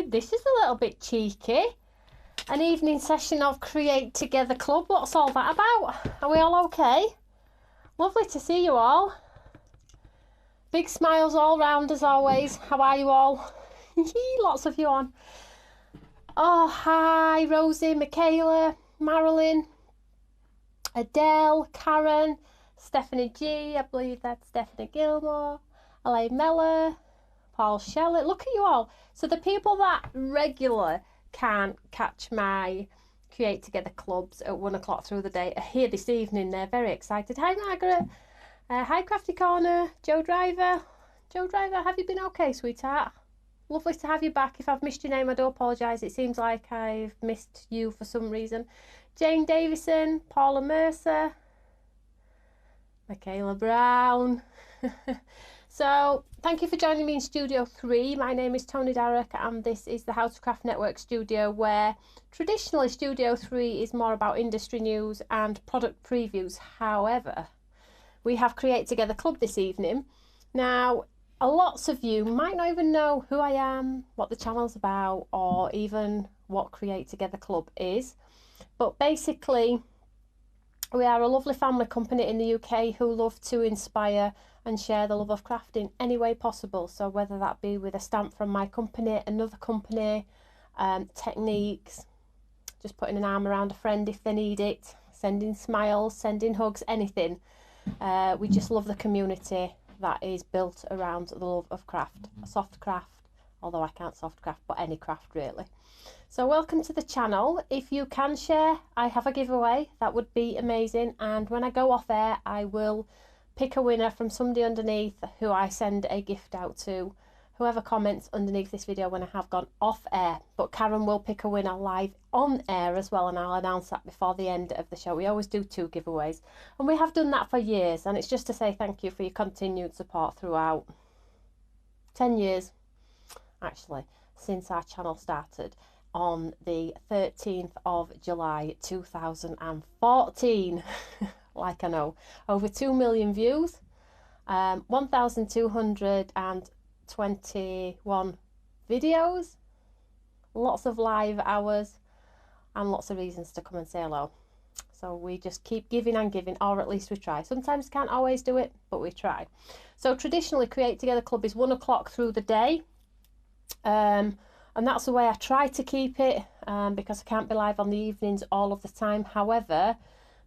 morning. This is a little bit cheeky. An evening session of Create Together Club. What's all that about? Are we all okay? Lovely to see you all. Big smiles all round as always. How are you all? Lots of you on. Oh, hi, Rosie, Michaela, Marilyn, Adele, Karen, Stephanie G. I believe that's Stephanie Gilmore, Elaine Meller, Paul Shelley. Look at you all. So the people that regular can't catch my Create Together clubs at 1 o'clock through the day are here this evening. They're very excited. Hi, Margaret. Hi, Crafty Corner. Joe Driver. Joe Driver, have you been okay, sweetheart? Lovely to have you back. If I've missed your name, I do apologise. It seems like I've missed you for some reason. Jane Davison, Paula Mercer, Michaela Brown. So, thank you for joining me in Studio 3. My name is Tony Darroch and this is the How to Craft Network studio, where traditionally Studio 3 is more about industry news and product previews. However, we have Create Together Club this evening. Now, lots of you might not even know who I am, what the channel's about, or even what Create Together Club is. But basically, we are a lovely family company in the UK who love to inspire and share the love of crafting any way possible. So whether that be with a stamp from my company, another company, techniques, just putting an arm around a friend if they need it, sending smiles, sending hugs, anything. We just love the community that is built around the love of craft, soft craft, although I can't soft craft, but any craft really. So welcome to the channel. If you can share, I have a giveaway. That would be amazing. And when I go off air, I will pick a winner from somebody underneath who I send a gift out to. Whoever comments underneath this video when I have gone off air. But Karen will pick a winner live on air as well, and I'll announce that before the end of the show. We always do 2 giveaways, and we have done that for years, and it's just to say thank you for your continued support throughout 10 years, actually, since our channel started on the 13th of July 2014. Like I know, over 2 million views, 1,221 videos, lots of live hours, and lots of reasons to come and say hello. So we just keep giving and giving, or at least we try. Sometimes can't always do it, but we try. So traditionally, Create Together Club is 1 o'clock through the day. And that's the way I try to keep it, because I can't be live on the evenings all of the time. However,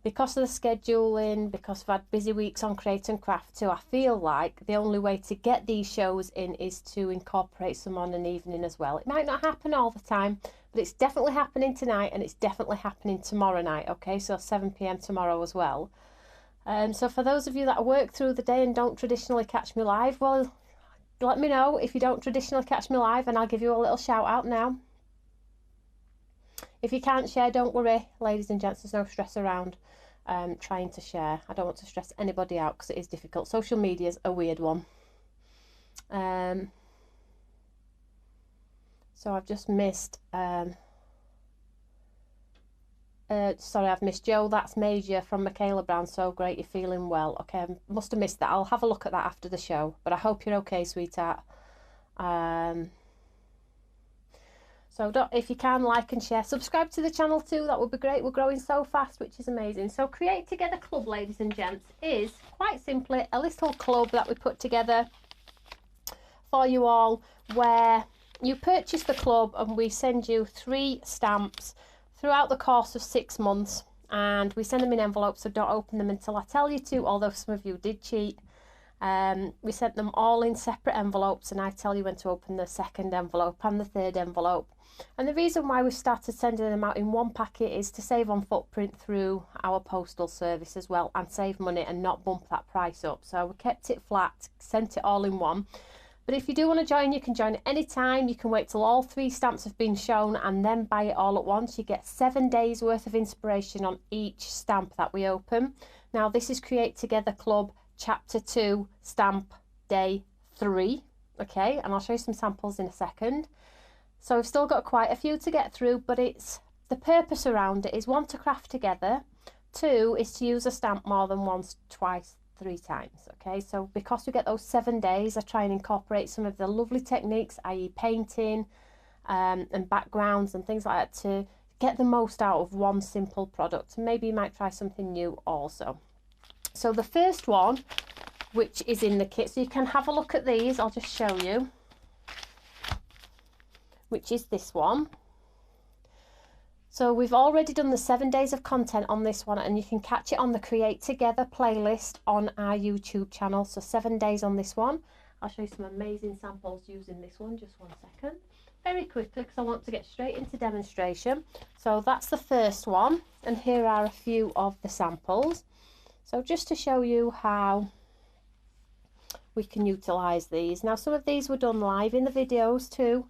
because of the scheduling, because I've had busy weeks on Create and Craft too, I feel like the only way to get these shows in is to incorporate some on an evening as well. It might not happen all the time, but it's definitely happening tonight, and it's definitely happening tomorrow night, okay? So 7 PM tomorrow as well. So for those of you that work through the day and don't traditionally catch me live, well, let me know if you don't traditionally catch me live, and I'll give you a little shout out now. If you can't share, don't worry, ladies and gents, there's no stress around trying to share. I don't want to stress anybody out because it is difficult. Social media is a weird one. So I've just missed, sorry, I've missed Joe, that's Major from Michaela Brown. So great, you're feeling well. Okay, I must have missed that. I'll have a look at that after the show, but I hope you're okay, sweetheart. So if you can, like and share, subscribe to the channel too, that would be great. We're growing so fast, which is amazing. So Create Together Club, ladies and gents, is quite simply a little club that we put together for you all, where you purchase the club and we send you 3 stamps throughout the course of 6 months, and we send them in envelopes, so don't open them until I tell you to, although some of you did cheat. We sent them all in separate envelopes, and I tell you when to open the 2nd envelope and the 3rd envelope. And the reason why we started sending them out in one packet is to save on footprint through our postal service as well, and save money and not bump that price up. So we kept it flat, sent it all in one. But if you do want to join, you can join at any time. You can wait till all 3 stamps have been shown and then buy it all at once. You get 7 days worth of inspiration on each stamp that we open. Now this is Create Together Club Chapter 2, Stamp Day 3. Okay, and I'll show you some samples in a second. So we've still got quite a few to get through, but it's the purpose around it is 1, to craft together, 2 is to use a stamp more than once, twice, 3 times. Okay, so because we get those 7 days, I try and incorporate some of the lovely techniques, i.e. painting, and backgrounds and things like that to get the most out of one simple product. And maybe you might try something new also. So the first one, which is in the kit, so you can have a look at these, I'll just show you, which is this one. So we've already done the 7 days of content on this one, and you can catch it on the Create Together playlist on our YouTube channel. So 7 days on this one. I'll show you some amazing samples using this one, just 1 second. Very quickly, because I want to get straight into demonstration. So that's the first one, and here are a few of the samples. So just to show you how we can utilise these. Now some of these were done live in the videos too,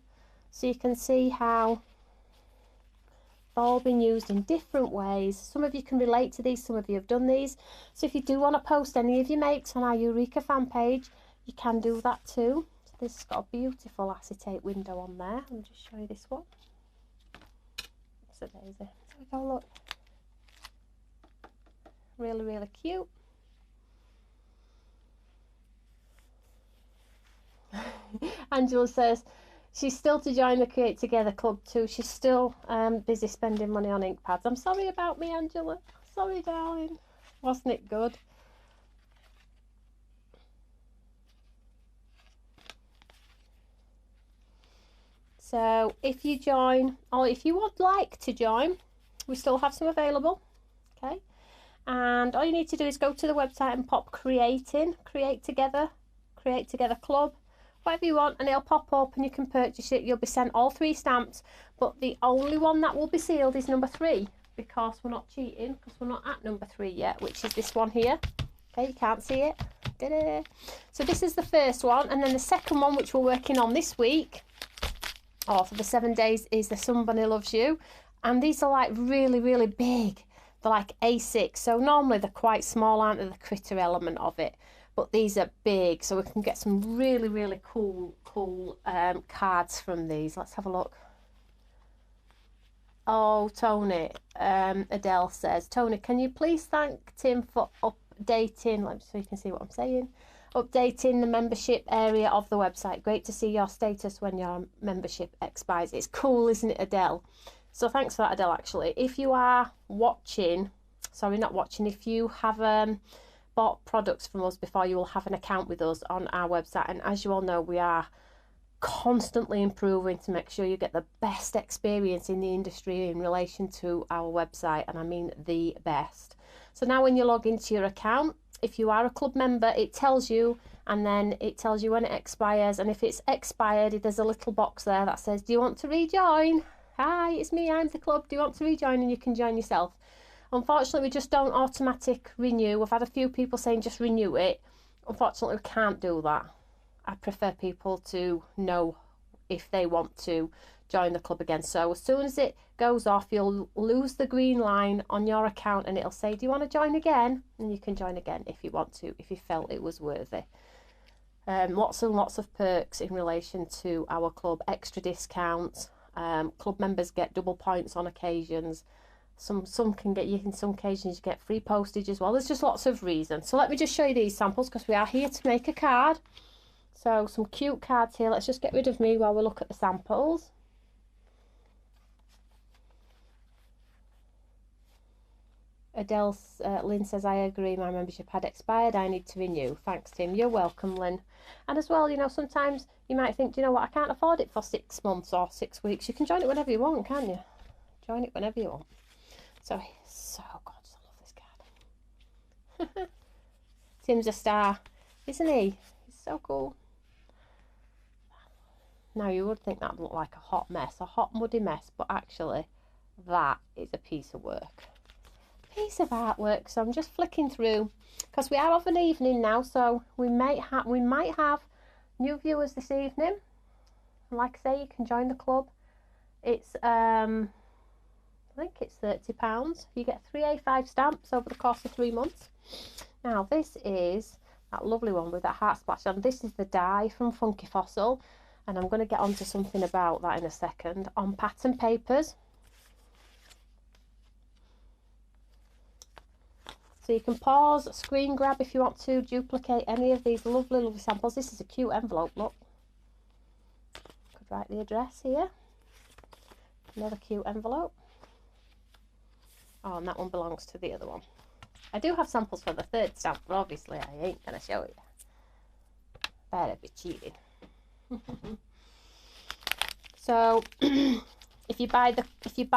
so you can see how all been used in different ways. Some of you can relate to these, some of you have done these. So if you do want to post any of your makes on our Eureka fan page, you can do that too. So this has got a beautiful acetate window on there. I'll just show you this one. It's a daisy. There we go, look. Really, really cute. Angela says she's still to join the Create Together club too. She's still busy spending money on ink pads. I'm sorry about me, Angela. Sorry, darling. Wasn't it good? So if you join, or if you would like to join, we still have some available. Okay. And all you need to do is go to the website and pop Create Together club, whatever you want, and it'll pop up and you can purchase it. You'll be sent all 3 stamps, but the only one that will be sealed is number 3, because we're not cheating, because we're not at number 3 yet, which is this one here. Okay, you can't see it. Ta-da. So this is the first one, and then the second one, which we're working on this week, or for the 7 days, is the Somebody Loves You. And these are like really, really big. They're like A6, so normally they're quite small, aren't they, the critter element of it, but these are big, so we can get some really, really cool cards from these. Let's have a look. Oh, Tony, Adele says, Tony, can you please thank Tim for updating, let me so you can see what I'm saying, updating the membership area of the website. Great to see your status when your membership expires. It's cool, isn't it, Adele? So thanks for that, Adele, actually. If you are watching, sorry, not watching, if you have bought products from us before, you will have an account with us on our website. And as you all know, we are constantly improving to make sure you get the best experience in the industry in relation to our website. And I mean the best. So now when you log into your account, if you are a club member, it tells you, and then it tells you when it expires. And if it's expired, there's a little box there that says, do you want to rejoin? Hi, it's me, I'm the club. Do you want to rejoin? And you can join yourself. Unfortunately, we just don't automatic renew. We've had a few people saying just renew it. Unfortunately, we can't do that. I prefer people to know if they want to join the club again. So as soon as it goes off, you'll lose the green line on your account and it'll say, do you want to join again? And you can join again if you want to, if you felt it was worthy. Lots and lots of perks in relation to our club, extra discounts. Club members get double points on occasions. Some can get, you in some occasions you get free postage as well. There's just lots of reasons. So let me just show you these samples, because we are here to make a card. So some cute cards here. Let's just get rid of me while we look at the samples. Adele, Lynn says, I agree, my membership had expired, I need to renew. Thanks, Tim. You're welcome, Lynn. And as well, you know, sometimes you might think, do you know what, I can't afford it for 6 months or 6 weeks. You can join it whenever you want, can't you? Join it whenever you want. So gorgeous, I love this card. Tim's a star, isn't he? He's so cool. Now, you would think that would look like a hot mess, a hot muddy mess, but actually, that is a piece of work. Piece of artwork. So I'm just flicking through, because we are of an evening now, so we might have new viewers this evening. And like I say, you can join the club. It's I think it's £30. You get 3 A5 stamps over the course of 3 months. Now this is that lovely one with that heart splash on. This is the die from Funky Fossil, and I'm going to get onto something about that in a second. On pattern papers. So you can pause, screen grab if you want to duplicate any of these lovely, lovely samples. This is a cute envelope, look. Could write the address here. Another cute envelope. Oh, and that one belongs to the other one. I do have samples for the third stamp, but obviously I ain't going to show you. Better be cheating. So if you buy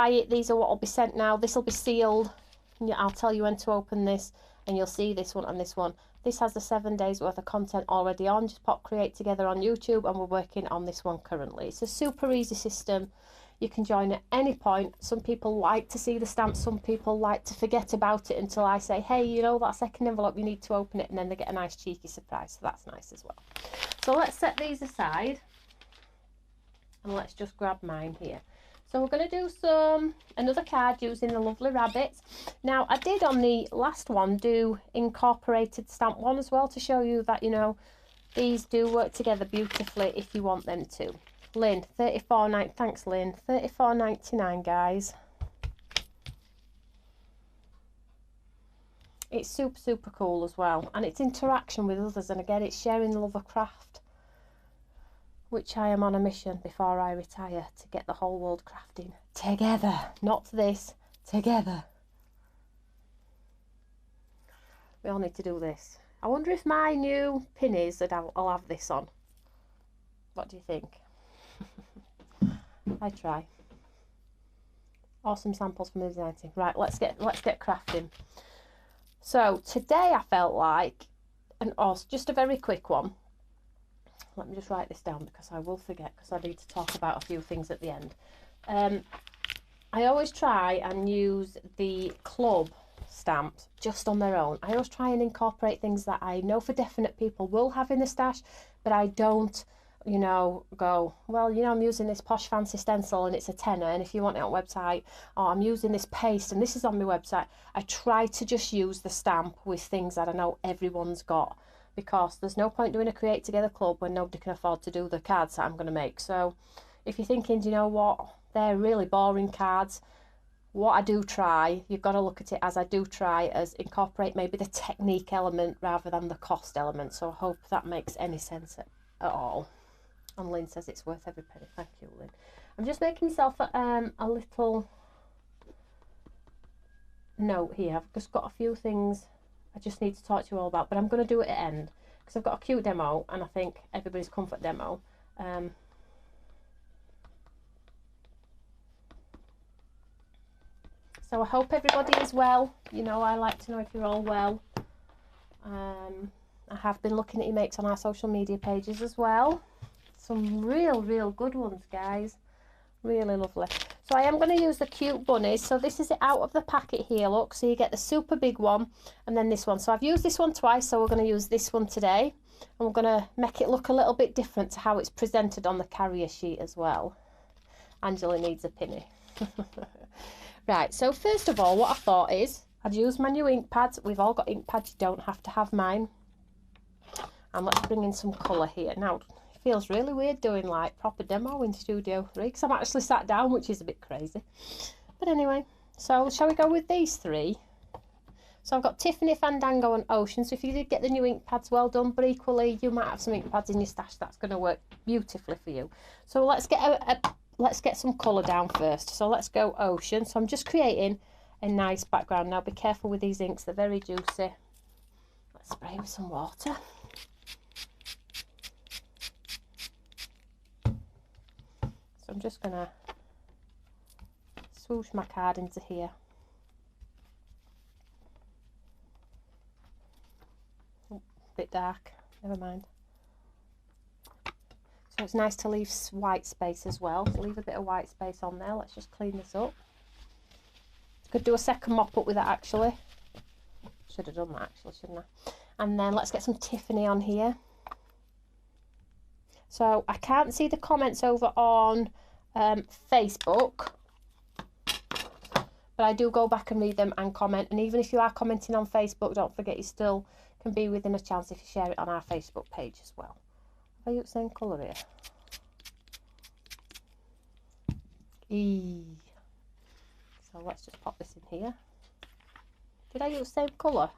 it, these are what will be sent now. This will be sealed. I'll tell you when to open this, and you'll see this one and this one. This has the 7 days worth of content already on. Just pop create together on YouTube, and we're working on this one currently. It's a super easy system. You can join at any point. Some people like to see the stamps, some people like to forget about it until I say, hey, you know, that second envelope, you need to open it, and then they get a nice cheeky surprise. So that's nice as well. So let's set these aside, and let's just grab mine here. So we're going to do another card using the lovely rabbits. Now, I did on the last one do incorporated stamp one as well, to show you that, you know, these do work together beautifully if you want them to. Lynn, $34.99. Thanks, Lynn. $34.99, guys. It's super, super cool as well. And it's interaction with others. And again, it's sharing the love of craft, which I am on a mission before I retire to get the whole world crafting together. Not this, together. We all need to do this. I wonder if my new pinnies that I'll have this on. What do you think? I try. Awesome samples from the design team. Right, let's get crafting. So today I felt like, just a very quick one. Let me just write this down because I will forget, because I need to talk about a few things at the end. I always try and use the club stamps just on their own. I always try and incorporate things that I know for definite people will have in the stash, but I don't, you know, go, well, you know, I'm using this posh fancy stencil and it's a tenner, and if you want it on website, or I'm using this paste and this is on my website. I try to just use the stamp with things that I know everyone's got, because there's no point doing a create together club when nobody can afford to do the cards that I'm going to make. So if you're thinking, do you know what, they're really boring cards, what I do try, you've got to look at it as I do try as incorporate maybe the technique element rather than the cost element. So I hope that makes any sense at all. And Lynn says it's worth every penny. Thank you, Lynn. I'm just making myself a little note here. I've just got a few things I just need to talk to you all about, but I'm going to do it at the end because I've got a cute demo, and I think everybody's comfort demo. So I hope everybody is well. You know, I like to know if you're all well. I have been looking at your makes on our social media pages as well. Some real good ones, guys. Really lovely. So I am going to use the cute bunnies. So this is it out of the packet here, look. So you get the super big one and then this one. So I've used this one twice, so we're going to use this one today. And we're going to make it look a little bit different to how it's presented on the carrier sheet as well. Angela needs a pinny. Right, so first of all, what I thought is I'd use my new ink pads. We've all got ink pads, you don't have to have mine. And let's bring in some colour here. Now, it feels really weird doing like proper demo in Studio 3 because I'm actually sat down, which is a bit crazy. But anyway, so shall we go with these three? So I've got Tiffany, Fandango and Ocean. So if you did get the new ink pads, well done. But equally, you might have some ink pads in your stash that's going to work beautifully for you. So let's get some colour down first. So let's go Ocean. So I'm just creating a nice background. Now be careful with these inks, they're very juicy. Let's spray with some water. So I'm just going to swoosh my card into here. Oh, bit dark, never mind. So it's nice to leave white space as well. So leave a bit of white space on there. Let's just clean this up. Could do a second mop up with that actually. Should have done that actually, shouldn't I? And then let's get some Tiffany on here. So I can't see the comments over on Facebook, but I do go back and read them and comment. And even if you are commenting on Facebook, don't forget you still can be within a chance if you share it on our Facebook page as well. Have I used the same colour here? So let's just pop this in here. Did I use the same colour?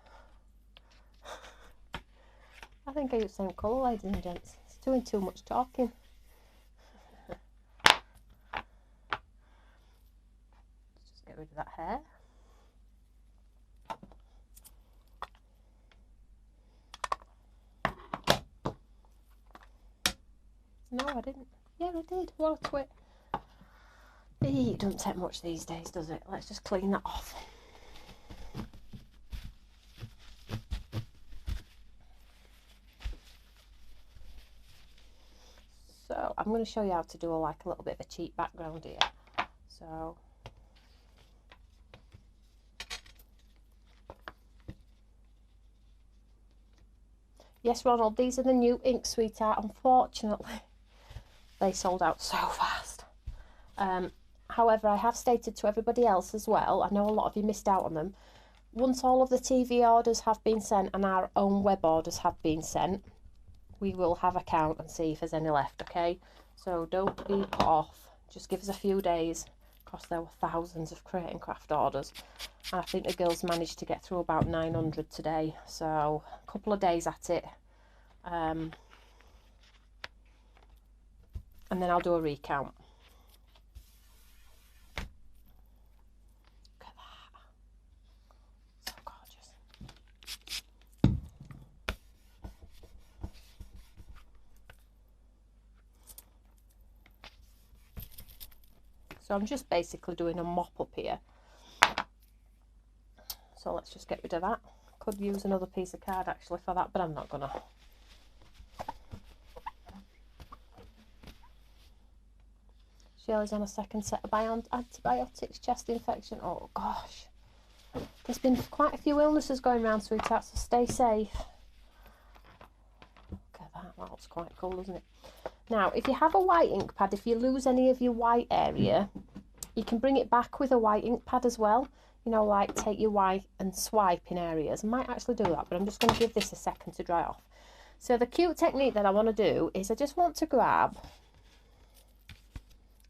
I think I used the same colour, ladies and gents. It's doing too much talking. rid of that hair. No, I didn't. Yeah, I did. What a twit. It doesn't take much these days, does it? Let's just clean that off. So I'm going to show you how to do a little bit of a cheap background here. So yes, Ronald, these are the new ink, sweetheart. Unfortunately, they sold out so fast. However, I have stated to everybody else as well, I know a lot of you missed out on them. Once all of the TV orders have been sent and our own web orders have been sent, we will have a count and see if there's any left, okay? So don't be put off. Just give us a few days, because there were thousands of Create and Craft orders. And I think the girls managed to get through about 900 today. So a couple of days at it. And then I'll do a recount. Look at that. So gorgeous. So I'm just basically doing a mop up here. So let's just get rid of that. Could use another piece of card actually for that, but I'm not gonna. Shirley's on a second set of antibiotics, chest infection. Oh gosh. There's been quite a few illnesses going around, sweetheart, so stay safe. Look at that, that looks quite cool, isn't it? Now, if you have a white ink pad, if you lose any of your white area, you can bring it back with a white ink pad as well. You know, like take your white and swipe in areas. I might actually do that, but I'm just going to give this a second to dry off. So the cute technique that I want to do is I just want to grab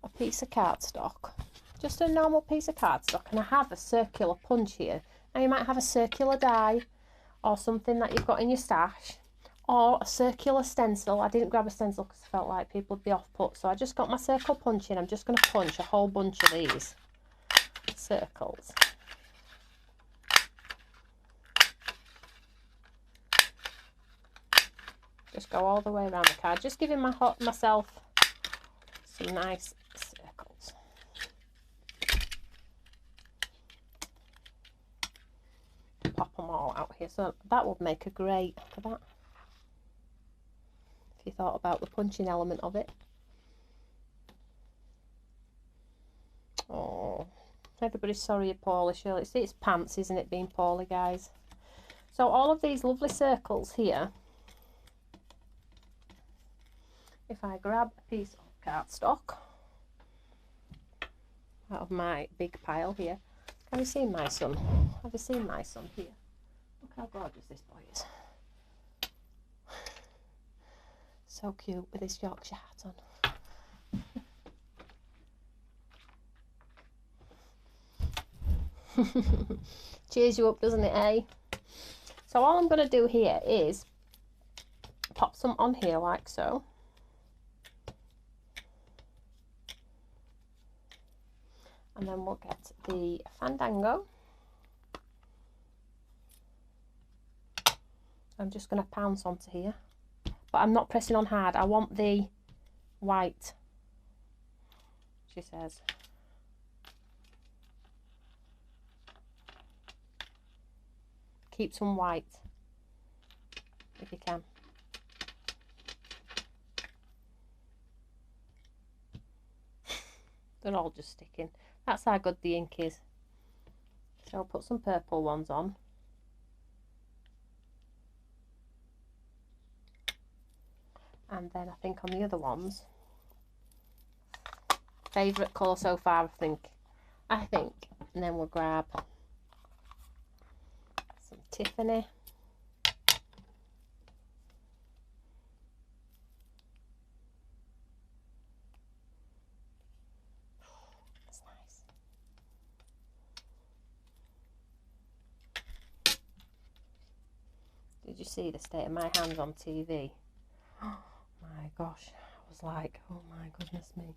a piece of cardstock, just a normal piece of cardstock, and I have a circular punch here. Now you might have a circular die or something that you've got in your stash, or a circular stencil. I didn't grab a stencil because I felt like people would be off put, so I just got my circle punch in. I'm just going to punch a whole bunch of these circles. Just go all the way around the card, just giving myself some nice circles. Pop them all out here, so that would make a great, look at that, if you thought about the punching element of it. Oh, everybody's sorry you're poorly, Shirley. See, it's pants, isn't it, being poorly, guys? So all of these lovely circles here, if I grab a piece of cardstock out of my big pile here. Have you seen my son? Have you seen my son here? Look how gorgeous this boy is. So cute with his Yorkshire hat on. Cheers you up, doesn't it, eh? So all I'm going to do here is pop some on here like so. And then we'll get the Fandango. I'm just going to pounce onto here, but I'm not pressing on hard. I want the white, she says. Keep some white if you can. They're all just sticking. That's how good the ink is. So I'll put some purple ones on. And then I think on the other ones, favourite colour so far, I think, and then we'll grab some Tiffany. That's nice. Did you see the state of my hands on TV? Oh my gosh, I was like, oh my goodness me.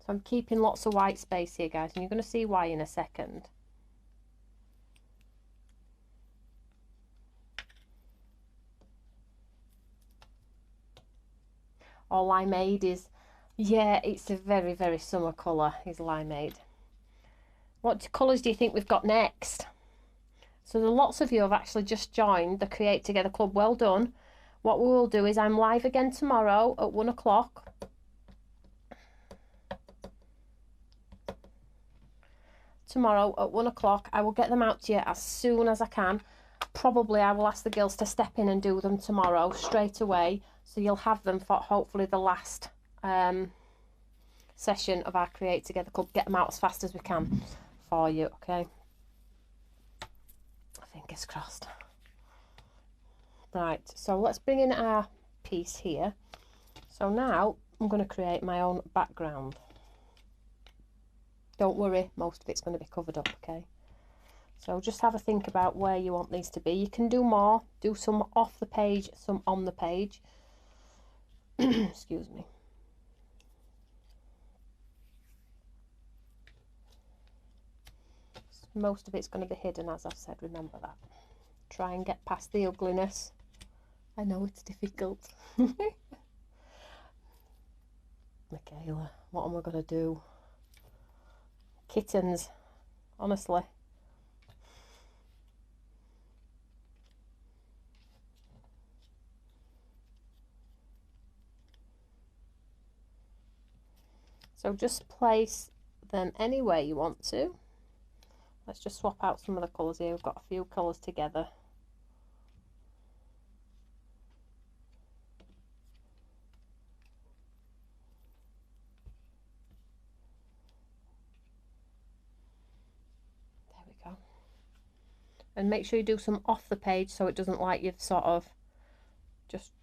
So I'm keeping lots of white space here, guys, and you're going to see why in a second. Or Limeade is, yeah, it's a very, very summer colour, is Limeade. What colours do you think we've got next? So there are lots of you have actually just joined the Create Together Club. Well done. What we will do is I'm live again tomorrow at 1 o'clock. Tomorrow at 1 o'clock. I will get them out to you as soon as I can. Probably I will ask the girls to step in and do them tomorrow straight away. So you'll have them for hopefully the last session of our Create Together Club. Get them out as fast as we can for you, okay? Fingers crossed. Right, so let's bring in our piece here. So now I'm going to create my own background. Don't worry, most of it's going to be covered up, okay? So just have a think about where you want these to be. You can do more, do some off the page, some on the page. Excuse me. Most of it's going to be hidden, as I've said, remember that. Try and get past the ugliness. I know it's difficult. Michaela, what am I going to do? Kittens, honestly. So just place them anywhere you want to. Let's just swap out some of the colours here. We've got a few colours together. There we go. And make sure you do some off the page so it doesn't like you've sort of just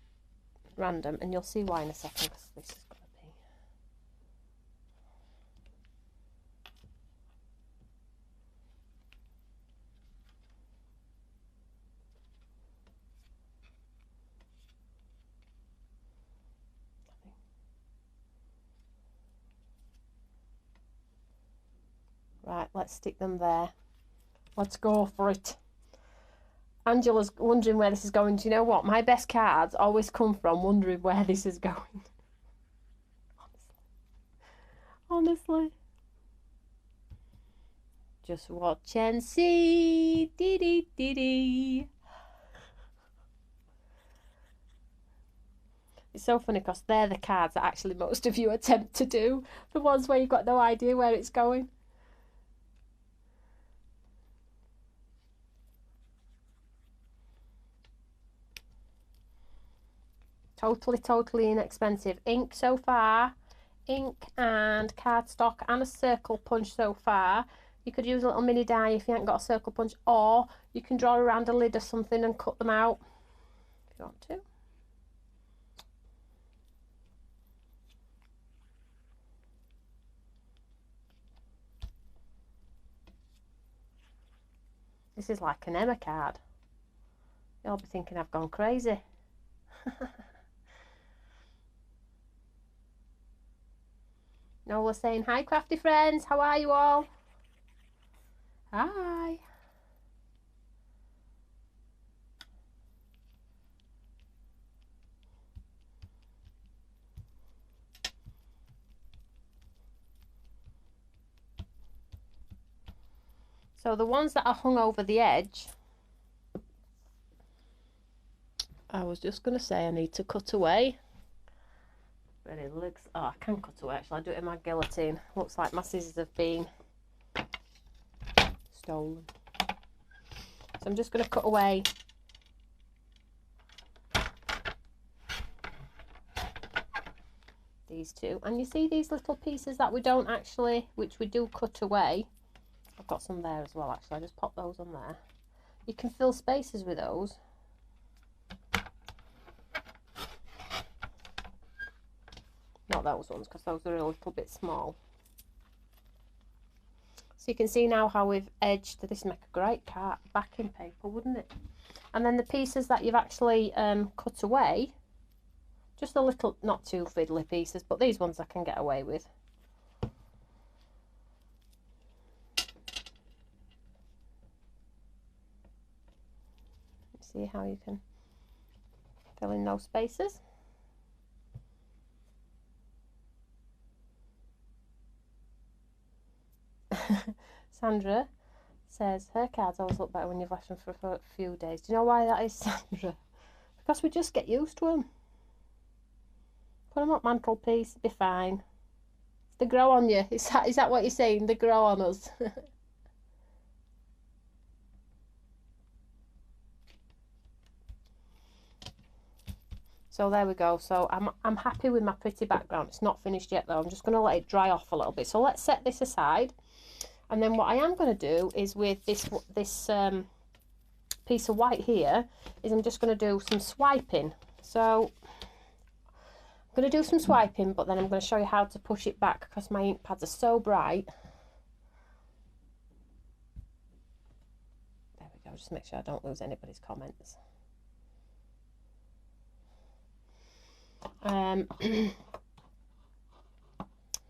random. And you'll see why in a second, because this is going to be... Right, let's stick them there. Let's go for it. Angela's wondering where this is going. Do you know what? My best cards always come from wondering where this is going. Honestly. Just watch and see. Dee dee dee dee. It's so funny because they're the cards that actually most of you attempt to do. The ones where you've got no idea where it's going. Totally inexpensive. Ink so far, ink and cardstock and a circle punch so far. You could use a little mini die if you haven't got a circle punch, or you can draw around a lid or something and cut them out if you want to. This is like an Emma card. You'll be thinking I've gone crazy. Nola saying, hi crafty friends, how are you all? Hi. So the ones that are hung over the edge, I was just going to say I need to cut away. But it looks, oh, I can cut away actually. I do it in my guillotine. Looks like my scissors have been stolen. So I'm just going to cut away these two. And you see these little pieces that we don't actually, which we do cut away. I've got some there as well actually. I just pop those on there. You can fill spaces with those. Not those ones, because those are a little bit small. So you can see now how we've edged. This would make a great card backing paper, wouldn't it? And then the pieces that you've actually cut away, just a little, not too fiddly pieces, but these ones I can get away with. See how you can fill in those spaces. Sandra says her cards always look better when you've left them for a few days. Do you know why that is, Sandra? Because we just get used to them. Put them up mantelpiece, be fine. They grow on you. Is that what you're saying? They grow on us. So there we go. So I'm happy with my pretty background. It's not finished yet though. I'm just going to let it dry off a little bit. So let's set this aside. And then what I am going to do is with this piece of white here, is I'm just going to do some swiping. So I'm going to do some swiping, but then I'm going to show you how to push it back because my ink pads are so bright. There we go. Just make sure I don't lose anybody's comments.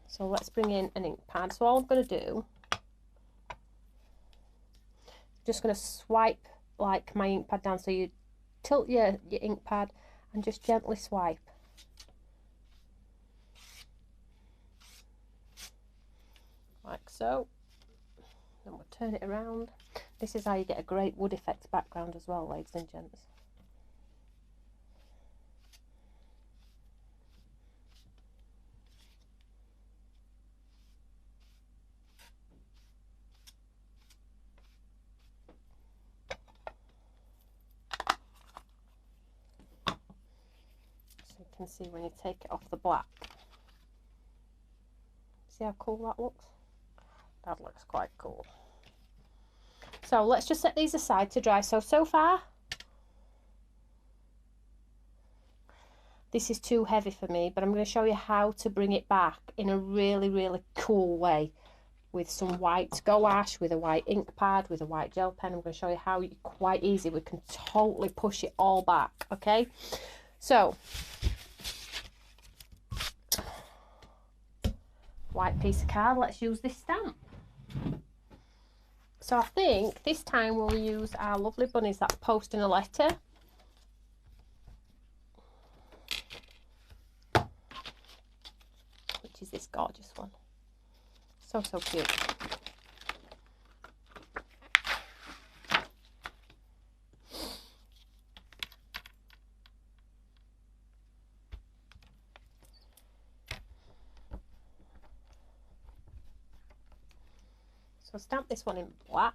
So let's bring in an ink pad. So all I'm going to do, just going to swipe like my ink pad down. So you tilt your ink pad and just gently swipe. Like so. Then we'll turn it around. This is how you get a great wood effect background as well, ladies and gents. Can see when you take it off the black. See how cool that looks? That looks quite cool. So let's just set these aside to dry. So far this is too heavy for me, but I'm going to show you how to bring it back in a really cool way with some white gouache, with a white ink pad, with a white gel pen. I'm going to show you how quite easy we can totally push it all back. Okay, so white piece of card, let's use this stamp. So I think this time we'll use our lovely bunnies that's posting a letter. Which is this gorgeous one. So cute. So stamp this one in black.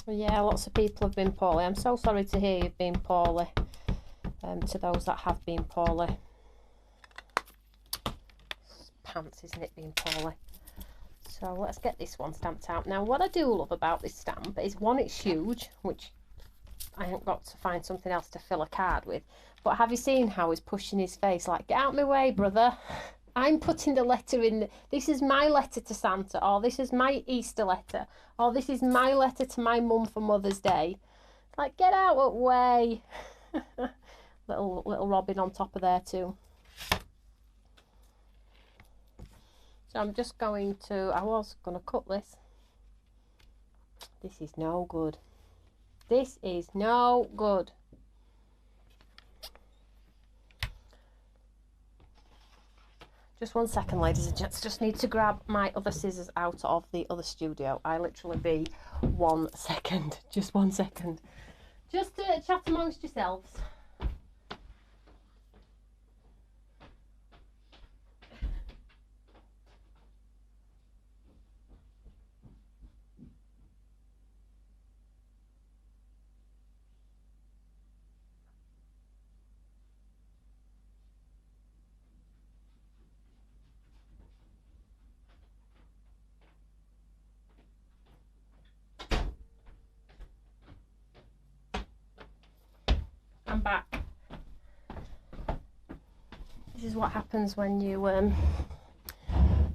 Yeah, lots of people have been poorly. I'm so sorry to hear you've been poorly. To those that have been poorly. It's pants, isn't it, being poorly? So let's get this one stamped out. Now what I do love about this stamp is, one, it's huge, which I haven't got to find something else to fill a card with. But have you seen how he's pushing his face like, get out my way, brother. I'm putting the letter in. This is my letter to Santa, or this is my Easter letter, or this is my letter to my mum for Mother's Day. Like, get out of the way. little Robin on top of there too. So I'm just going to, I was going to cut this. This is no good. This is no good. Just 1 second, ladies and gents. Just need to grab my other scissors out of the other studio. I literally be 1 second. Just 1 second. Just to chat amongst yourselves. I'm back. This is what happens when you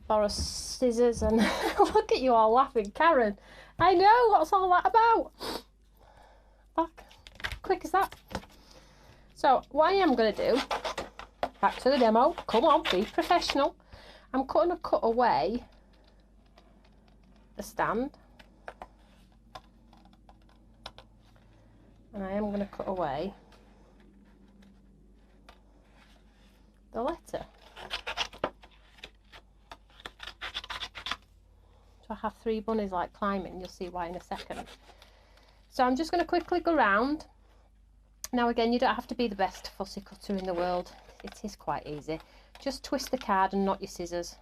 borrow scissors and look at you all laughing, Karen. I know, what's all that about? Back, quick as that. So what I am going to do, back to the demo, come on, be professional. I'm going to cut away the stand, and I am going to cut away the letter. So I have 3 bunnies like climbing, you'll see why in a second. So I'm just going to quickly go round. Now again, you don't have to be the best fussy cutter in the world, it is quite easy. Just twist the card and not your scissors.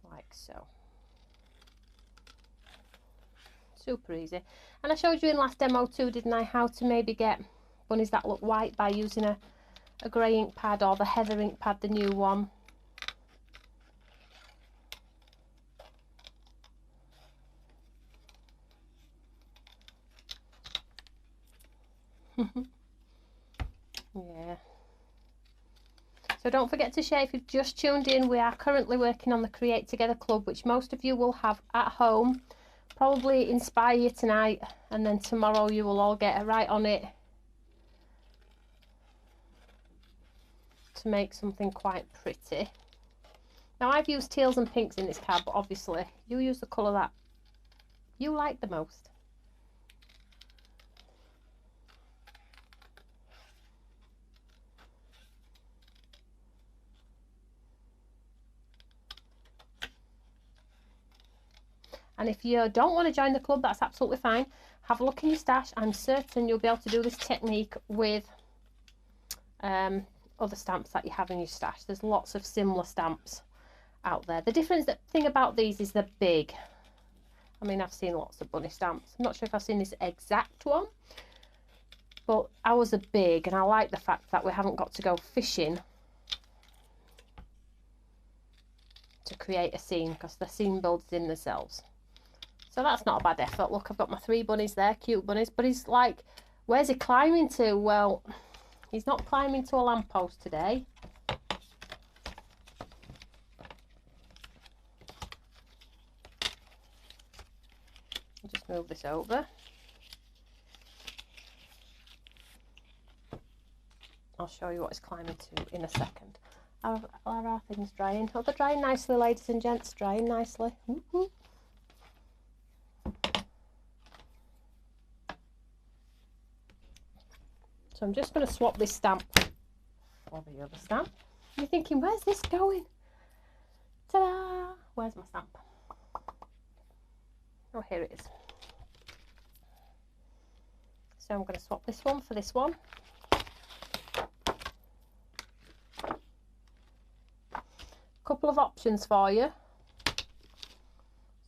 Like so. Super easy. And I showed you in last demo too, didn't I, how to maybe get bunnies that look white by using a grey ink pad or the heather ink pad, the new one. Yeah. So don't forget to share if you've just tuned in. We are currently working on the Create Together Club, which most of you will have at home. Probably inspire you tonight, and then tomorrow you will all get right on it to make something quite pretty. Now I've used teals and pinks in this card, but obviously you use the colour that you like the most. And if you don't want to join the club, that's absolutely fine. Have a look in your stash. I'm certain you'll be able to do this technique with other stamps that you have in your stash. There's lots of similar stamps out there. The thing about these is they're big. I mean, I've seen lots of bunny stamps. I'm not sure if I've seen this exact one, but ours are big, and I like the fact that we haven't got to go fishing to create a scene, because the scene builds in themselves. So that's not a bad effort. Look, I've got my 3 bunnies there, cute bunnies. But he's like, where's he climbing to? Well, he's not climbing to a lamppost today. I'll just move this over. I'll show you what he's climbing to in a second. Are our things drying? Oh, they're drying nicely, ladies and gents. Drying nicely. Woo-hoo. So I'm just going to swap this stamp for the other stamp. You're thinking, where's this going? Ta-da! Where's my stamp? Oh, here it is. So I'm going to swap this one for this one. Couple of options for you.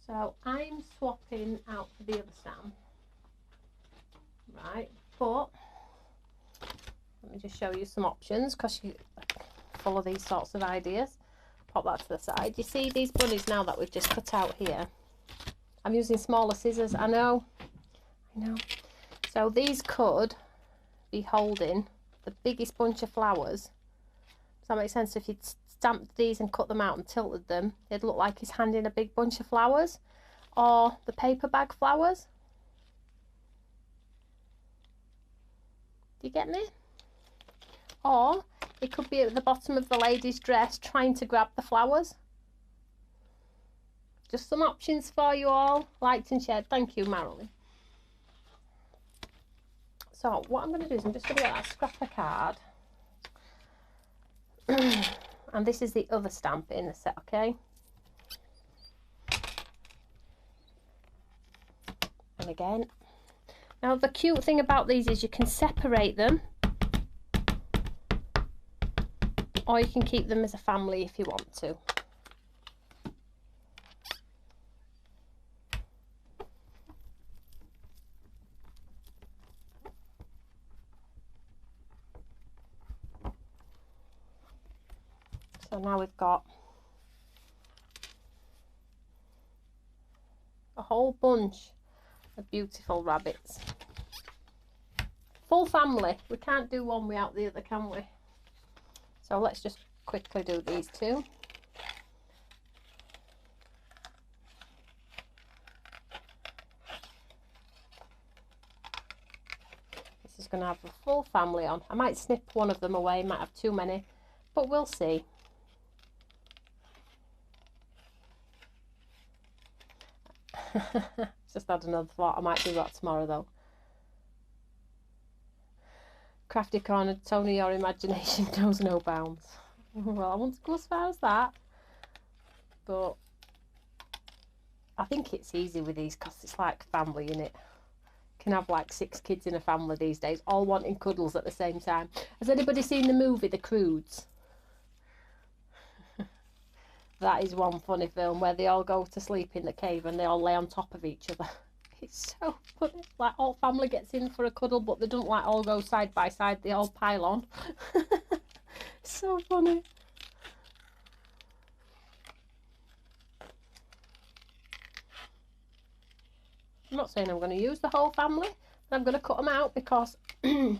So I'm swapping out for the other stamp. Right, but let me just show you some options, because you follow these sorts of ideas. Pop that to the side. You see these bunnies now that we've just cut out here? I'm using smaller scissors. I know. So these could be holding the biggest bunch of flowers. Does that make sense? If you stamped these and cut them out and tilted them, it'd look like he's handing a big bunch of flowers, or the paper bag flowers. Do you get me? Or it could be at the bottom of the lady's dress trying to grab the flowers. Just some options for you all. Liked and shared. Thank you, Marilyn. So what I'm going to do is I'm just going to get that scrap of card. And this is the other stamp in the set, okay? And again. Now the cute thing about these is you can separate them, or you can keep them as a family if you want to. So now we've got a whole bunch of beautiful rabbits. Full family. We can't do one without the other, can we? So let's just quickly do these two. just going to have a full family on. I might snip one of them away, might have too many, but we'll see. Just had another thought. I might do that tomorrow though. Crafty Corner, Tony, your imagination knows no bounds. Well, I won't go as far as that, but I think it's easy with these because it's like family, innit? Can have like 6 kids in a family these days, all wanting cuddles at the same time. Has anybody seen the movie The Croods? That is one funny film where they all go to sleep in the cave and they all lay on top of each other. It's so funny. Like, all family gets in for a cuddle, but they don't like all go side by side. They all pile on. So funny. I'm not saying I'm going to use the whole family, but I'm going to cut them out because when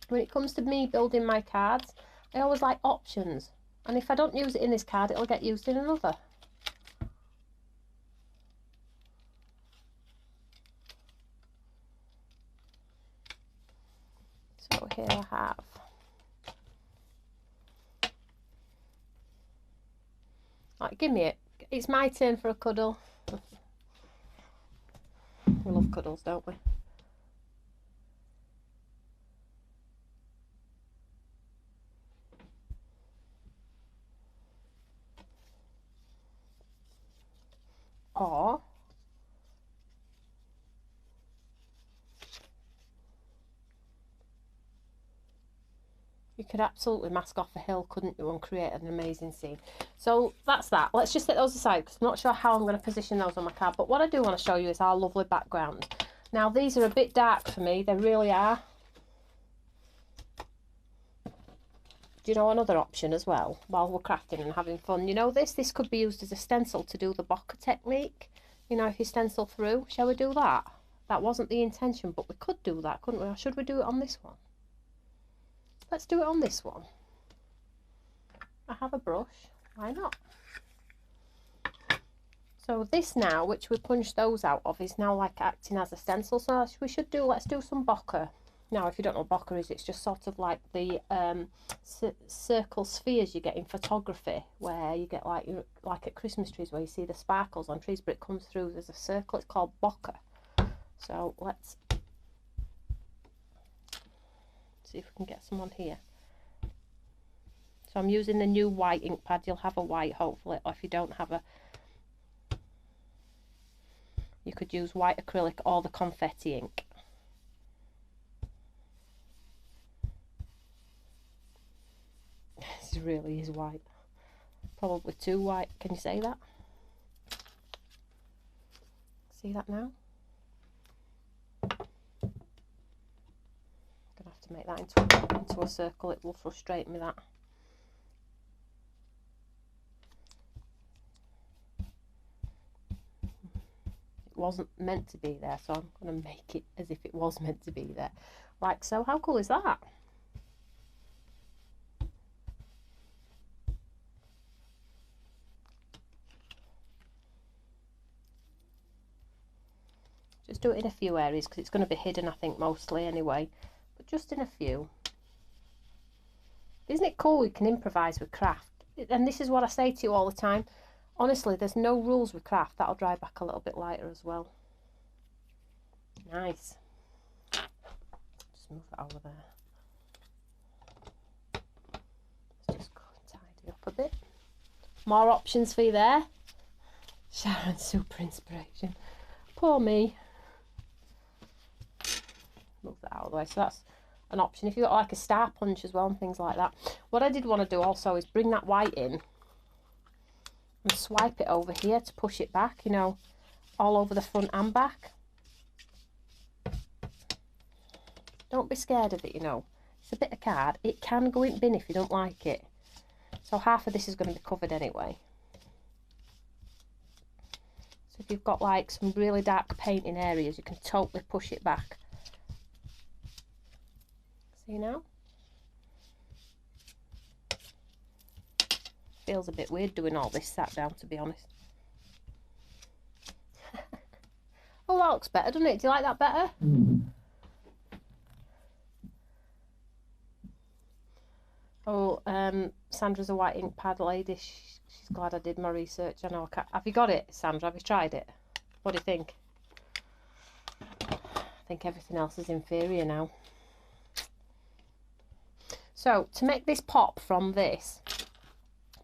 it comes to me building my cards, I always like options. And if I don't use it in this card, it'll get used in another. So here I have like, give me it. It's my turn for a cuddle. We love cuddles, don't we? Or you could absolutely mask off a hill, couldn't you, and create an amazing scene. So that's that. Let's just set those aside because I'm not sure how I'm going to position those on my card. But what I do want to show you is our lovely background. Now, these are a bit dark for me. They really are. Do you know another option as well, while we're crafting and having fun? You know this? This could be used as a stencil to do the bokeh technique. You know, if you stencil through. Shall we do that? That wasn't the intention, but we could do that, couldn't we? Or should we do it on this one? Let's do it on this one. I have a brush. Why not? So this now, which we punched those out of, is now like acting as a stencil. So we should do, let's do some bokeh. Now, if you don't know what bokeh is, it's just sort of like the circle spheres you get in photography, where you get like at Christmas trees where you see the sparkles on trees, but it comes through as a circle. It's called bokeh. So let's see if we can get some on here. So I'm using the new white ink pad. You'll have a white, hopefully, or if you don't have a, you could use white acrylic or the confetti ink. This really is white. Probably too white. Can you say that? See that now? I'm gonna have to make that into a circle. It will frustrate me, that. It wasn't meant to be there, so I'm going to make it as if it was meant to be there. Like so. How cool is that? Just do it in a few areas because it's going to be hidden, I think, mostly anyway. But just in a few. Isn't it cool we can improvise with craft? And this is what I say to you all the time. Honestly, there's no rules with craft. That'll dry back a little bit lighter as well. Nice. Just move that over there. Let's just go and tidy up a bit. More options for you there. Sharon's super inspiration. Poor me. Move that out of the way. So that's an option. If you've got like a star punch as well and things like that. What I did want to do also is bring that white in and swipe it over here to push it back, you know, all over the front and back. Don't be scared of it, you know. It's a bit of card. It can go in bin if you don't like it. So half of this is going to be covered anyway. So if you've got like some really dark paint in areas, you can totally push it back. See now? Feels a bit weird doing all this sat down, to be honest. Oh, that looks better, doesn't it? Do you like that better? Oh, Sandra's a white ink pad lady. She's glad I did my research. I know. Have you got it, Sandra? Have you tried it? What do you think? I think everything else is inferior now. So to make this pop from this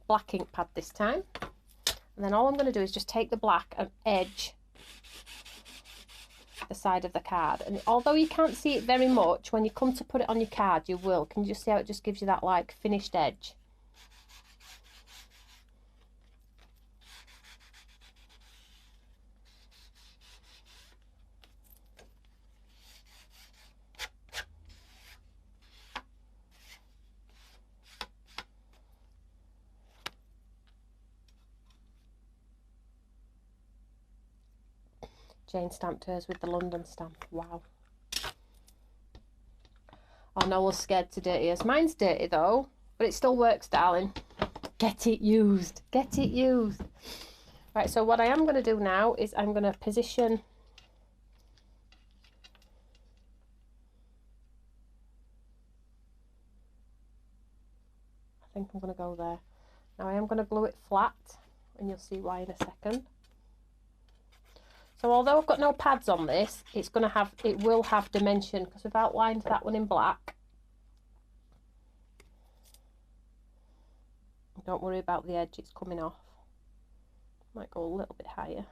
black ink pad this time, and then all I'm going to do is just take the black and edge the side of the card. And although you can't see it very much, when you come to put it on your card, you will. Can you just see how it just gives you that like finished edge? Jane stamped hers with the London stamp. Wow. Oh, Noel's scared to dirty hers. Mine's dirty though, but it still works, darling. Get it used. Get it used. Right, so what I am going to do now is I'm going to position. I think I'm going to go there. Now I am going to glue it flat, and you'll see why in a second. So although I've got no pads on this, it will have dimension because we've outlined that one in black. Don't worry about the edge, it's coming off. Might go a little bit higher.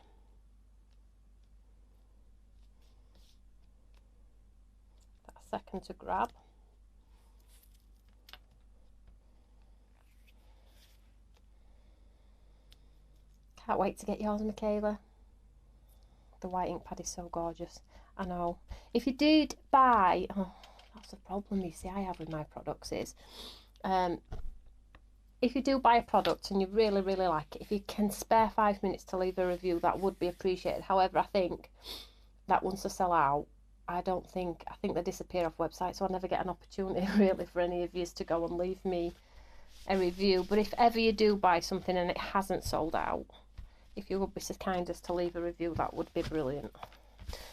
That's a second to grab. Can't wait to get yours, Michaela. The white ink pad is so gorgeous. I know. If you did buy, oh, that's the problem you see I have with my products is, if you do buy a product and you really, really like it, if you can spare 5 minutes to leave a review, that would be appreciated. However, I think that once they sell out, I think they disappear off websites, so I never get an opportunity really for any of you to go and leave me a review. But if ever you do buy something and it hasn't sold out, if you would be so kind as to leave a review, that would be brilliant.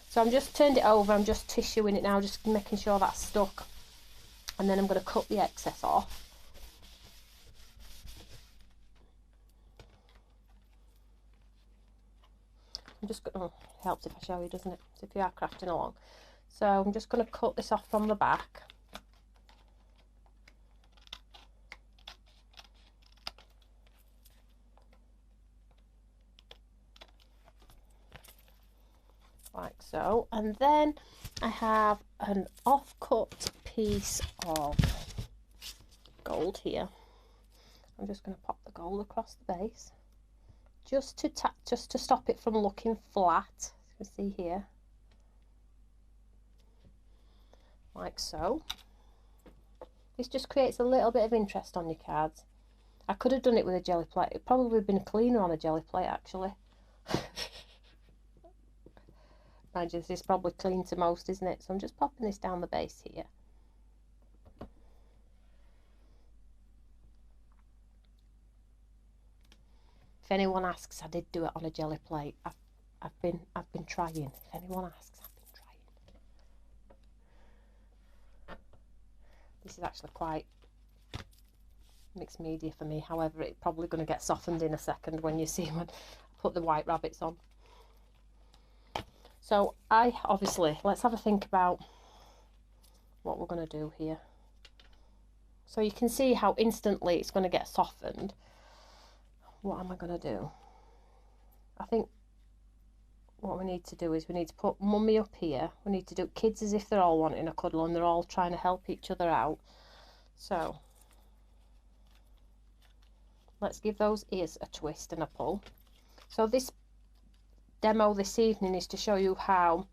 So I'm just turned it over, I'm just tissuing it now, just making sure that's stuck, and then I'm going to cut the excess off. I'm just going to, it helps if I show you, doesn't it? So if you are crafting along. So I'm just going to cut this off from the back. Like so, and then I have an off-cut piece of gold here. I'm just going to pop the gold across the base, just to stop it from looking flat. You can see here, like so. This just creates a little bit of interest on your cards. I could have done it with a jelly plate. It'd probably been cleaner on a jelly plate actually. This is probably clean to most, isn't it? So I'm just popping this down the base here. If anyone asks, I did do it on a jelly plate. I've been trying. If anyone asks, I've been trying. This is actually quite mixed media for me. However, it's probably going to get softened in a second when you see when I put the white rabbits on. So let's have a think about what we're going to do here. So you can see how instantly it's going to get softened. What am I going to do? I think what we need to do is we need to put Mummy up here. We need to do kids as if they're all wanting a cuddle and they're all trying to help each other out. So let's give those ears a twist and a pull. So this demo this evening is to show you how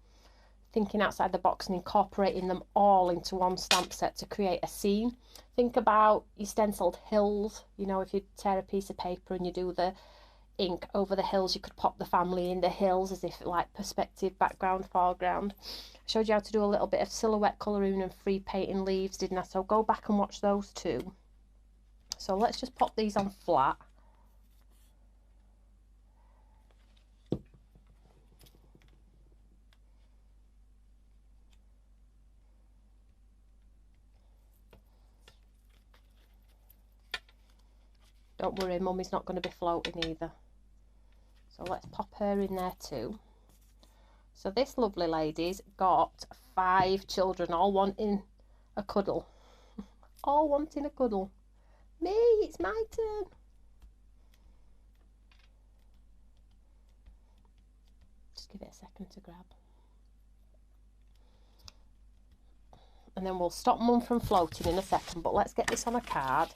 thinking outside the box and incorporating them all into one stamp set to create a scene. Think about your stenciled hills. You know, if you tear a piece of paper and you do the ink over the hills, you could pop the family in the hills as if like perspective, background, foreground. I showed you how to do a little bit of silhouette colouring and free painting leaves, didn't I? So go back and watch those too. So let's just pop these on flat. Don't worry, Mummy's not going to be floating either. So let's pop her in there too. So this lovely lady's got 5 children, all wanting a cuddle. All wanting a cuddle. Me, it's my turn. Just give it a second to grab. And then we'll stop Mum from floating in a second, but let's get this on a card.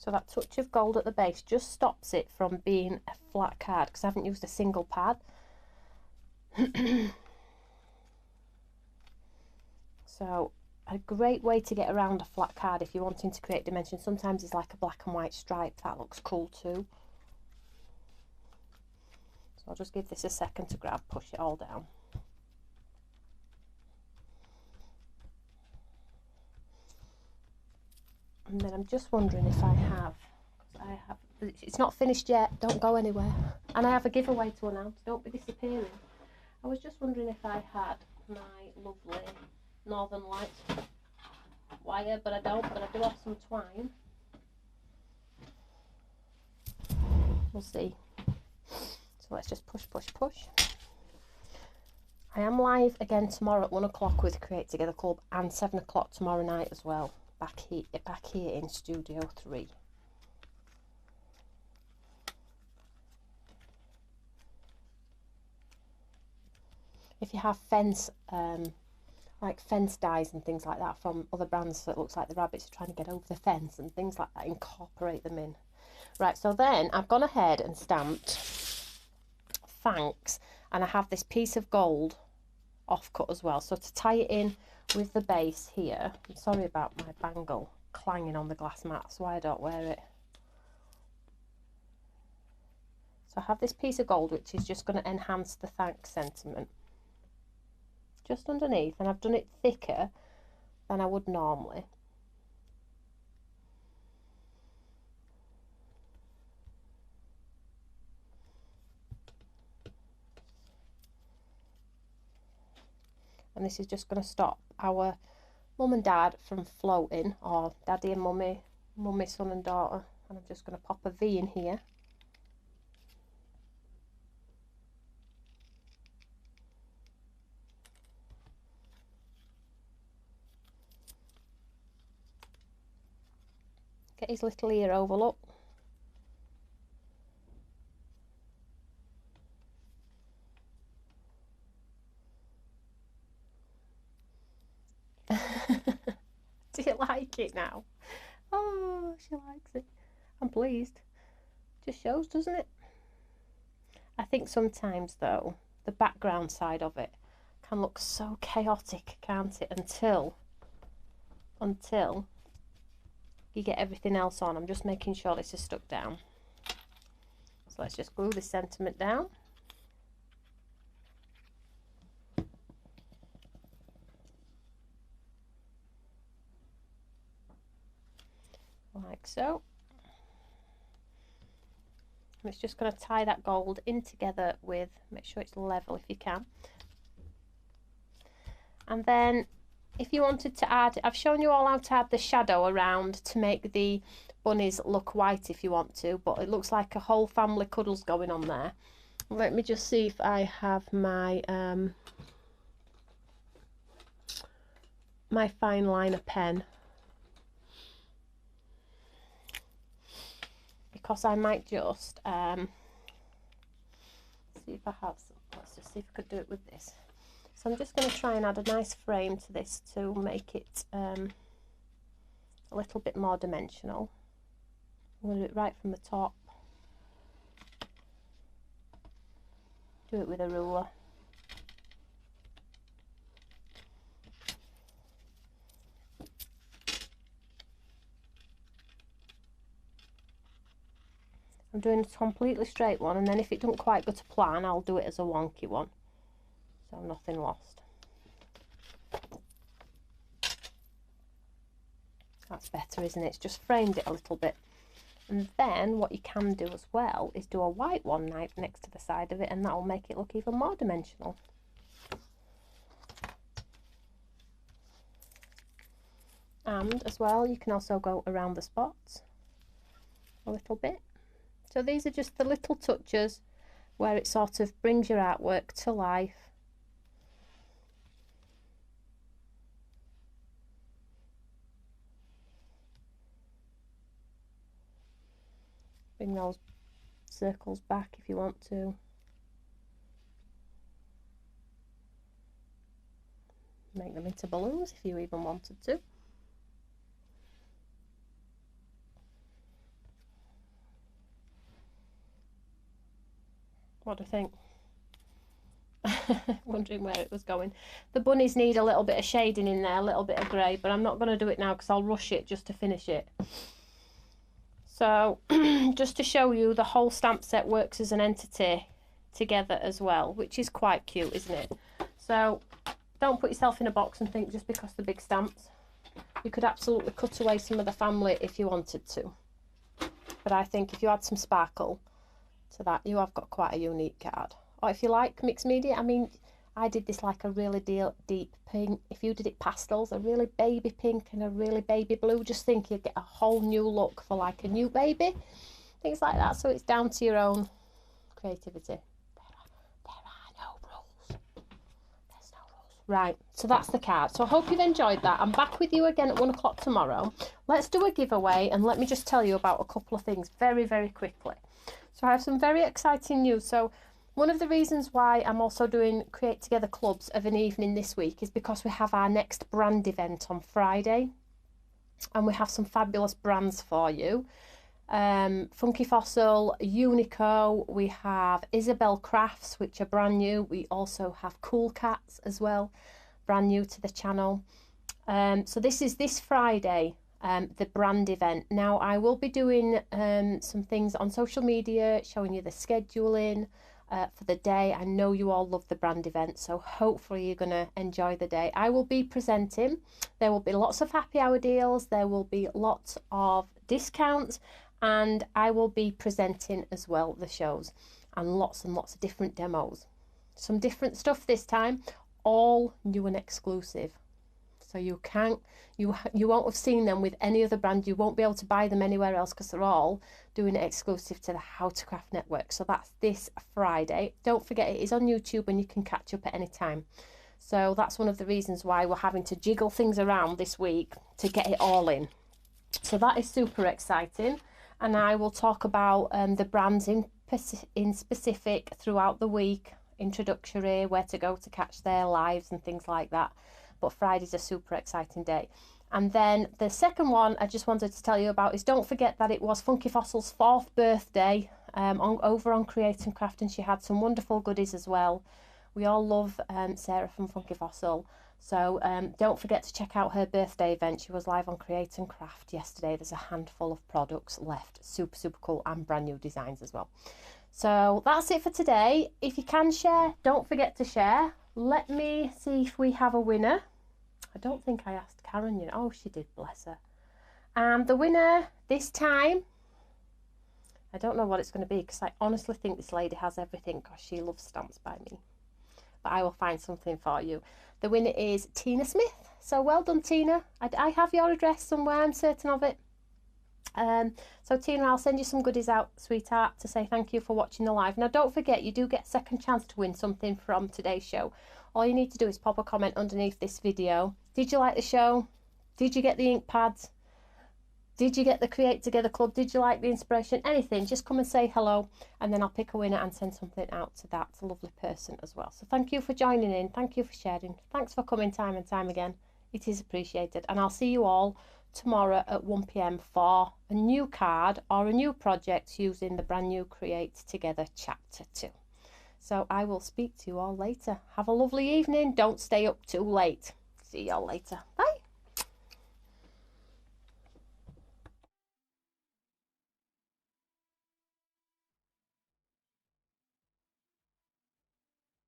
So that touch of gold at the base just stops it from being a flat card, because I haven't used a single pad. So a great way to get around a flat card if you're wanting to create dimension. Sometimes it's like a black and white stripe. That looks cool too. So I'll just give this a second to grab, push it all down. And then I'm just wondering if I have, it's not finished yet, don't go anywhere. And I have a giveaway to announce, don't be disappearing. I was just wondering if I had my lovely Northern Lights wire, but I don't, but I do have some twine. We'll see. So let's just push, push, push. I am live again tomorrow at 1 o'clock with Create Together Club, and 7 o'clock tomorrow night as well. Back here in Studio 3. If you have fence, like fence dies and things like that from other brands, so it looks like the rabbits are trying to get over the fence and things like that, incorporate them in. Right, so then I've gone ahead and stamped thanks, and I have this piece of gold offcut as well. So to tie it in with the base here, I'm sorry about my bangle clanging on the glass mat, that's why I don't wear it. So I have this piece of gold which is just going to enhance the thanks sentiment just underneath, and I've done it thicker than I would normally. And this is just going to stop our mum and dad from floating, or daddy and mummy, mummy, son and daughter. And I'm just going to pop a V in here. Get his little ear over, look. Do you like it now? Oh, she likes it. I'm pleased. Just shows, doesn't it? I think sometimes though, the background side of it can look so chaotic, can't it? Until you get everything else on. I'm just making sure this is stuck down. So let's just glue this sentiment down. Like so. And it's just going to tie that gold in together with, make sure it's level if you can. And then if you wanted to add, I've shown you all how to add the shadow around to make the bunnies look white if you want to, but it looks like a whole family cuddles going on there. Let me just see if I have my my fine liner pen, because I might just see if I have some. Let's just see if I could do it with this. So I'm just going to try and add a nice frame to this to make it a little bit more dimensional. I'm going to do it right from the top. Do it with a ruler. I'm doing a completely straight one, and then if it doesn't quite go to plan, I'll do it as a wonky one. So nothing lost. That's better, isn't it? It's just framed it a little bit. And then what you can do as well is do a white one next to the side of it, and that will make it look even more dimensional. And as well, you can also go around the spots a little bit. So these are just the little touches where it sort of brings your artwork to life. Bring those circles back if you want to. Make them into balloons if you even wanted to. What do you think? Wondering where it was going. The bunnies need a little bit of shading in there, a little bit of grey, but I'm not going to do it now because I'll rush it just to finish it. So just to show you, the whole stamp set works as an entity together as well, which is quite cute, isn't it? So don't put yourself in a box and think just because they're big stamps. You could absolutely cut away some of the family if you wanted to. But I think if you add some sparkle to that, you have got quite a unique card. Or if you like mixed media, I mean, I did this like a really deep pink. If you did it pastels, a really baby pink and a really baby blue, just think you'd get a whole new look for like a new baby. Things like that. So it's down to your own creativity. There are no rules. There's no rules. Right, so that's the card. So I hope you've enjoyed that. I'm back with you again at 1 o'clock tomorrow. Let's do a giveaway, and let me just tell you about a couple of things very, very quickly. So I have some very exciting news. So one of the reasons why I'm also doing Create Together clubs of an evening this week is because we have our next brand event on Friday, and we have some fabulous brands for you. Funky Fossil, Unico, we have Isabel Crafts, which are brand new. We also have Cool Cats as well, brand new to the channel. So this is this Friday, the brand event. Now I will be doing some things on social media, showing you the scheduling for the day. I know you all love the brand event, so hopefully you're going to enjoy the day. I will be presenting. There will be lots of happy hour deals, there will be lots of discounts, and I will be presenting as well the shows, and lots of different demos. Some different stuff this time, all new and exclusive. So you won't have seen them with any other brand. You won't be able to buy them anywhere else because they're all doing it exclusive to the How to Craft Network. So that's this Friday. Don't forget, it is on YouTube and you can catch up at any time. So that's one of the reasons why we're having to jiggle things around this week to get it all in. So that is super exciting. And I will talk about the brands in specific throughout the week, introductory, where to go to catch their lives and things like that. But Friday's a super exciting day. And then the second one I just wanted to tell you about is, don't forget that it was Funky Fossil's 4th birthday over on Create and Craft, and she had some wonderful goodies as well. We all love Sarah from Funky Fossil. So don't forget to check out her birthday event. She was live on Create and Craft yesterday. There's a handful of products left. Super, super cool, and brand new designs as well. So that's it for today. If you can share, don't forget to share. Let me see if we have a winner. I don't think I asked Karen yet. Oh, she did, bless her. And the winner this time, I don't know what it's going to be, because I honestly think this lady has everything, because she loves stamps by me. But I will find something for you. The winner is Tina Smith. So well done, Tina. I have your address somewhere, I'm certain of it. So Tina, I'll send you some goodies out, sweetheart, to say thank you for watching the live. Now don't forget, you do get a second chance to win something from today's show. All you need to do is pop a comment underneath this video. Did you like the show? Did you get the ink pads? Did you get the Create Together Club? Did you like the inspiration? Anything, just come and say hello, and then I'll pick a winner and send something out to that lovely person as well. So thank you for joining in. Thank you for sharing. Thanks for coming time and time again. It is appreciated. And I'll see you all tomorrow at 1 PM for a new card or a new project using the brand new Create Together Chapter 2. So I will speak to you all later. Have a lovely evening. Don't stay up too late. See you all later. Bye.